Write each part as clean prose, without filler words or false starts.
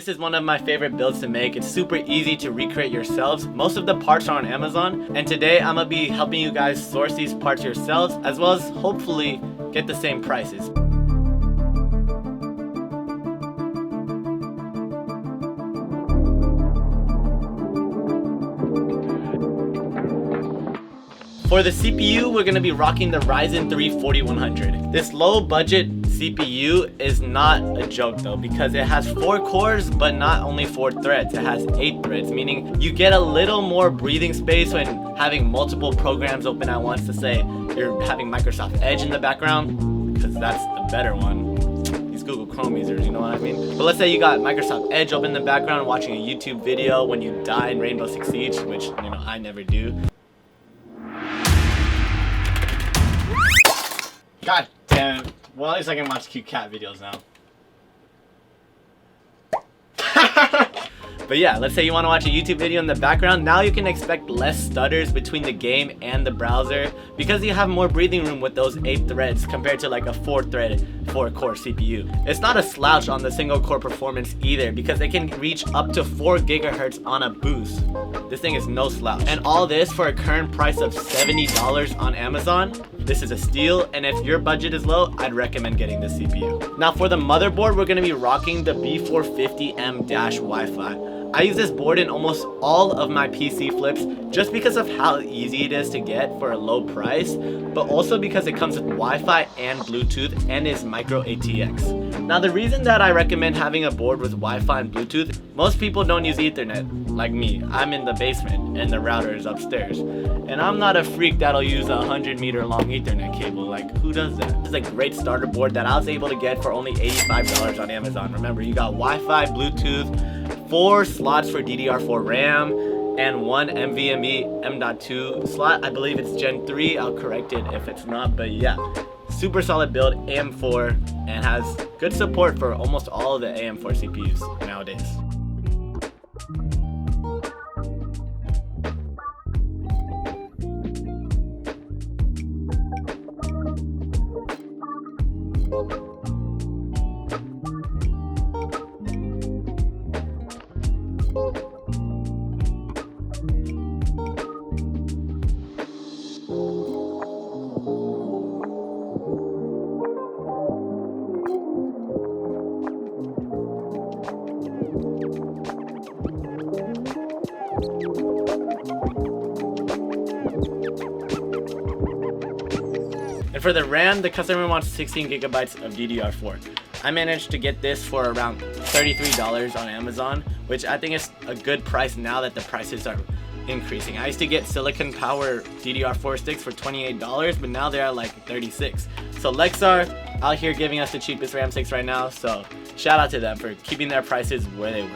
This is one of my favorite builds to make. It's super easy to recreate yourselves. Most of the parts are on Amazon, and today I'm gonna be helping you guys source these parts yourselves, as well as hopefully get the same prices. For the CPU, we're going to be rocking the Ryzen 3 4100. This low budget CPU is not a joke though, because it has 4 cores but not only 4 threads, it has 8 threads, meaning you get a little more breathing space when having multiple programs open at once. To say you're having Microsoft Edge in the background, because that's the better one. These Google Chrome users, you know what I mean? But let's say you got Microsoft Edge open in the background watching a YouTube video when you die in Rainbow Six Siege, which I never do. God damn it. Well, at least I can watch cute cat videos now. But yeah, let's say you want to watch a YouTube video in the background. Now you can expect less stutters between the game and the browser, because you have more breathing room with those 8 threads compared to like a 4-thread 4-core CPU. It's not a slouch on the single core performance either, because it can reach up to 4 GHz on a boost. This thing is no slouch. And all this for a current price of $70 on Amazon. This is a steal, and if your budget is low, I'd recommend getting this CPU. Now for the motherboard, we're going to be rocking the B450M-Wi-Fi. I use this board in almost all of my PC flips just because of how easy it is to get for a low price, but also because it comes with Wi-Fi and Bluetooth and is micro ATX. Now the reason that I recommend having a board with Wi-Fi and Bluetooth, most people don't use Ethernet like me. I'm in the basement and the router is upstairs. And I'm not a freak that'll use a 100-meter long Ethernet cable. Like, who does that? This is a great starter board that I was able to get for only $85 on Amazon. Remember, you got Wi-Fi, Bluetooth, 4 slots for DDR4 RAM, and 1 NVMe M.2 slot. I believe it's Gen 3. I'll correct it if it's not, but yeah. Super solid build, AM4, and has good support for almost all of the AM4 CPUs nowadays. And for the RAM, the customer wants 16 gigabytes of DDR4. I managed to get this for around $33 on Amazon, which I think is a good price now that the prices are increasing. I used to get silicon power DDR4 sticks for $28, but now they're at like $36. So Lexar out here giving us the cheapest RAM sticks right now, so shout out to them for keeping their prices where they were.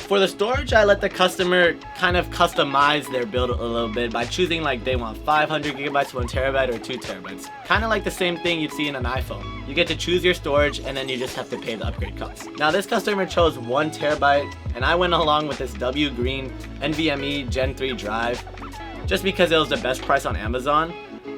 For the storage, I let the customer kind of customize their build a little bit by choosing like they want 500 gigabytes, 1 terabyte, or 2 terabytes. Kind of like the same thing you'd see in an iPhone. You get to choose your storage and then you just have to pay the upgrade cost. Now this customer chose 1 terabyte and I went along with this W Green NVMe Gen 3 drive just because it was the best price on Amazon,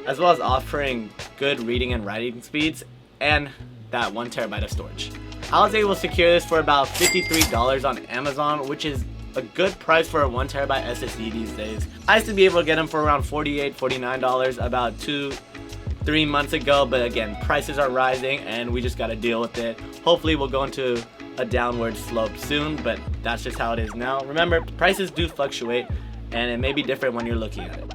as well as offering good reading and writing speeds and that 1 terabyte of storage. I was able to secure this for about $53 on Amazon, which is a good price for a 1 terabyte SSD these days. I used to be able to get them for around $48, $49 about 2-3 months ago, but again, prices are rising and we just gotta deal with it. Hopefully we'll go into a downward slope soon, but that's just how it is now. Remember, prices do fluctuate and it may be different when you're looking at it.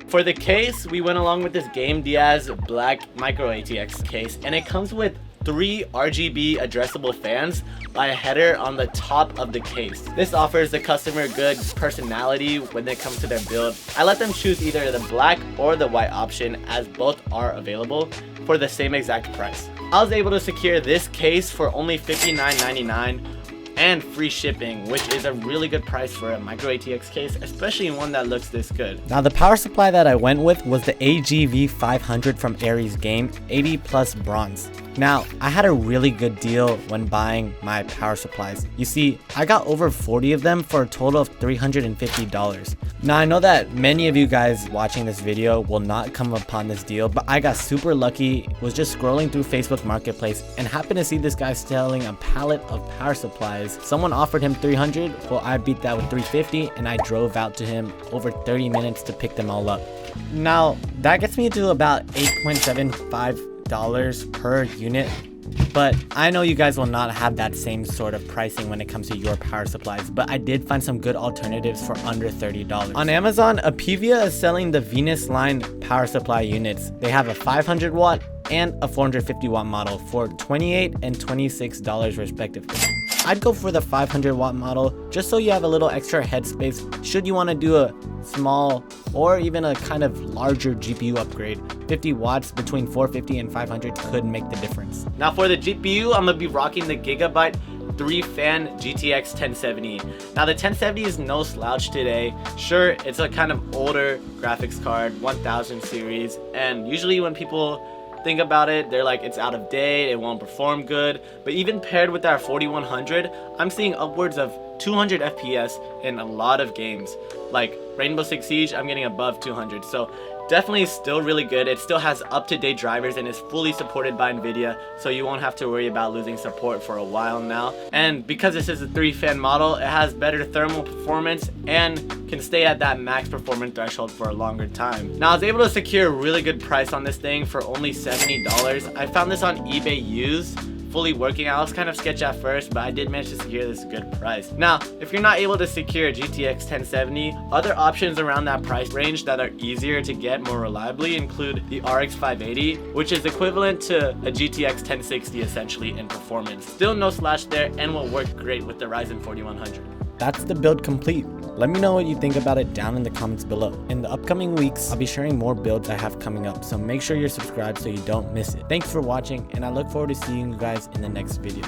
For the case, we went along with this Game Diaz black micro ATX case, and it comes with 3 RGB addressable fans by a header on the top of the case. This offers the customer good personality when it comes to their build. I let them choose either the black or the white option, as both are available for the same exact price. I was able to secure this case for only $59.99 and free shipping, which is a really good price for a micro ATX case, especially one that looks this good. Now the power supply that I went with was the AGV 500 from Aries Game, 80 plus bronze. Now, I had a really good deal when buying my power supplies. You see, I got over 40 of them for a total of $350. Now, I know that many of you guys watching this video will not come upon this deal, but I got super lucky, was just scrolling through Facebook Marketplace and happened to see this guy selling a pallet of power supplies. Someone offered him 300, well, I beat that with 350 and I drove out to him over 30 minutes to pick them all up. Now, that gets me to about $8.75 per unit, but I know you guys will not have that same sort of pricing when it comes to your power supplies, but I did find some good alternatives for under $30. On Amazon, Apivia is selling the Venus line power supply units. They have a 500 watt and a 450 watt model for $28 and $26 respectively. I'd go for the 500 watt model just so you have a little extra headspace should you want to do a small or even a kind of larger GPU upgrade. 50 watts between 450 and 500 could make the difference. Now for the GPU, I'm gonna be rocking the Gigabyte 3-fan GTX 1070. Now the 1070 is no slouch today. Sure, it's a kind of older graphics card, 1000 series, and usually when people think about it, they're like, it's out of date, it won't perform good. But even paired with our 4100, I'm seeing upwards of 200 FPS in a lot of games. Like Rainbow Six Siege, I'm getting above 200. So definitely still really good. It still has up-to-date drivers and is fully supported by NVIDIA, so you won't have to worry about losing support for a while now. And because this is a 3-fan model, it has better thermal performance and can stay at that max performance threshold for a longer time. Now I was able to secure a really good price on this thing for only $70. I found this on eBay used, fully working. I was kind of sketchy at first, but I did manage to secure this good price. Now, if you're not able to secure a GTX 1070, other options around that price range that are easier to get more reliably include the RX 580, which is equivalent to a GTX 1060 essentially in performance. Still no slouch there and will work great with the Ryzen 4100. That's the build complete. Let me know what you think about it down in the comments below. In the upcoming weeks, I'll be sharing more builds I have coming up, so make sure you're subscribed so you don't miss it. Thanks for watching, and I look forward to seeing you guys in the next video.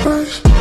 Space.